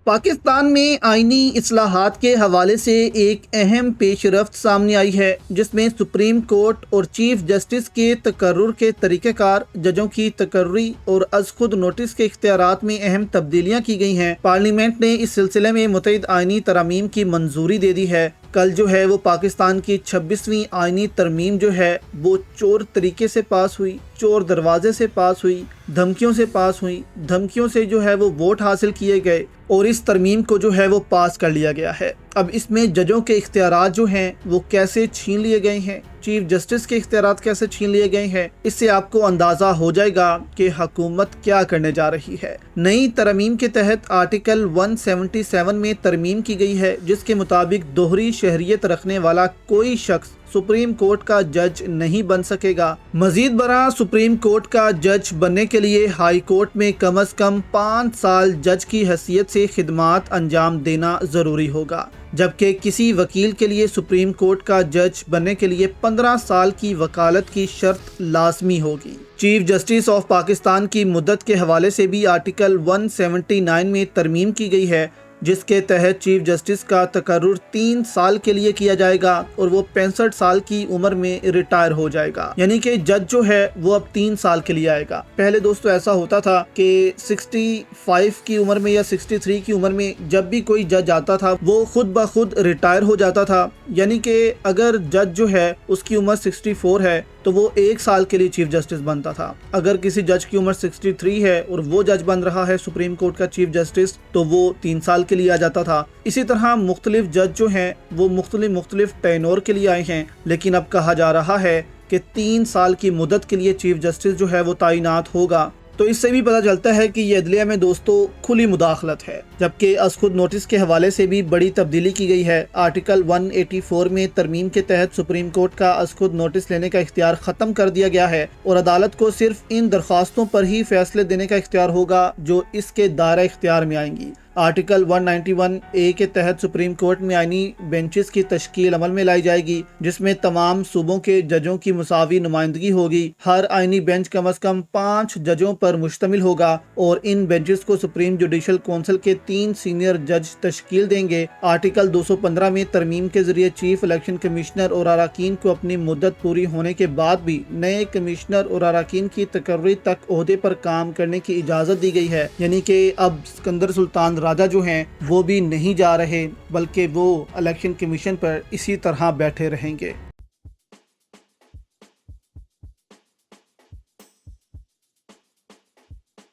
پاکستان میں آئینی اصلاحات کے حوالے سے ایک اہم پیش رفت سامنے آئی ہے، جس میں سپریم کورٹ اور چیف جسٹس کے تقرر کے طریقہ کار، ججوں کی تقرری اور از خود نوٹس کے اختیارات میں اہم تبدیلیاں کی گئی ہیں۔ پارلیمنٹ نے اس سلسلے میں متعدد آئینی ترامیم کی منظوری دے دی ہے۔ کل جو ہے وہ پاکستان کی 26ویں آئینی ترمیم جو ہے وہ چور طریقے سے پاس ہوئی، چور دروازے سے پاس ہوئی، دھمکیوں سے پاس ہوئی، دھمکیوں سے جو ہے وہ ووٹ حاصل کیے گئے اور اس ترمیم کو جو ہے وہ پاس کر لیا گیا ہے۔ اب اس میں ججوں کے اختیارات جو ہیں وہ کیسے چھین لیے گئے ہیں، چیف جسٹس کے اختیارات کیسے چھین لیے گئے ہیں، اس سے آپ کو اندازہ ہو جائے گا کہ حکومت کیا کرنے جا رہی ہے۔ نئی ترمیم کے تحت آرٹیکل 177 میں ترمیم کی گئی ہے، جس کے مطابق دوہری شہریت رکھنے والا کوئی شخص سپریم کورٹ کا جج نہیں بن سکے گا۔ مزید برآں سپریم کورٹ کا جج بننے کے لیے ہائی کورٹ میں کم از کم 5 سال جج کی حیثیت سے خدمات انجام دینا ضروری ہوگا، جبکہ کسی وکیل کے لیے سپریم کورٹ کا جج بننے کے لیے 15 سال کی وکالت کی شرط لازمی ہوگی۔ چیف جسٹس آف پاکستان کی مدت کے حوالے سے بھی آرٹیکل 179 میں ترمیم کی گئی ہے، جس کے تحت چیف جسٹس کا تقرر 3 سال کے لیے کیا جائے گا اور وہ 65 سال کی عمر میں ریٹائر ہو جائے گا، یعنی کہ جج جو ہے وہ اب 3 سال کے لیے آئے گا۔ پہلے دوستو ایسا ہوتا تھا کہ 65 کی عمر میں یا 63 کی عمر میں جب بھی کوئی جج آتا تھا وہ خود بخود ریٹائر ہو جاتا تھا، یعنی کہ اگر جج جو ہے اس کی عمر 64 ہے تو وہ 1 سال کے لیے چیف جسٹس بنتا تھا۔ اگر کسی جج کی عمر 63 ہے اور وہ جج بن رہا ہے سپریم کورٹ کا چیف جسٹس تو وہ 3 سال کے لیے آ جاتا تھا۔ اسی طرح مختلف جج جو ہیں وہ مختلف ٹینور کے لیے آئے ہیں، لیکن اب کہا جا رہا ہے کہ 3 سال کی مدت کے لیے چیف جسٹس جو ہے وہ تعینات ہوگا۔ تو اس سے بھی پتہ چلتا ہے کہ یہ عدلیہ میں دوستو کھلی مداخلت ہے، جبکہ از خود نوٹس کے حوالے سے بھی بڑی تبدیلی کی گئی ہے۔ آرٹیکل 184 میں ترمیم کے تحت سپریم کورٹ کا از خود نوٹس لینے کا اختیار ختم کر دیا گیا ہے اور عدالت کو صرف ان درخواستوں پر ہی فیصلے دینے کا اختیار ہوگا جو اس کے دائرہ اختیار میں آئیں گی۔ آرٹیکل 191 کے تحت سپریم کورٹ میں آئینی بینچز کی تشکیل عمل میں لائی جائے گی، جس میں تمام صوبوں کے ججوں کی مساوی نمائندگی ہوگی۔ ہر آئینی بینچ کم از کم 5 ججوں پر مشتمل ہوگا اور ان بینچز کو سپریم جوڈیشل کونسل کے 3 سینئر جج تشکیل دیں گے۔ آرٹیکل 215 میں ترمیم کے ذریعے چیف الیکشن کمشنر اور اراکین کو اپنی مدت پوری ہونے کے بعد بھی نئے کمشنر اور اراکین کی تقرری تک عہدے پر کام کرنے کی اجازت دی گئی ہے، یعنی کہ اب سکندر سلطان راجہ جو ہیں وہ بھی نہیں جا رہے، بلکہ وہ الیکشن کمیشن پر اسی طرح بیٹھے رہیں گے۔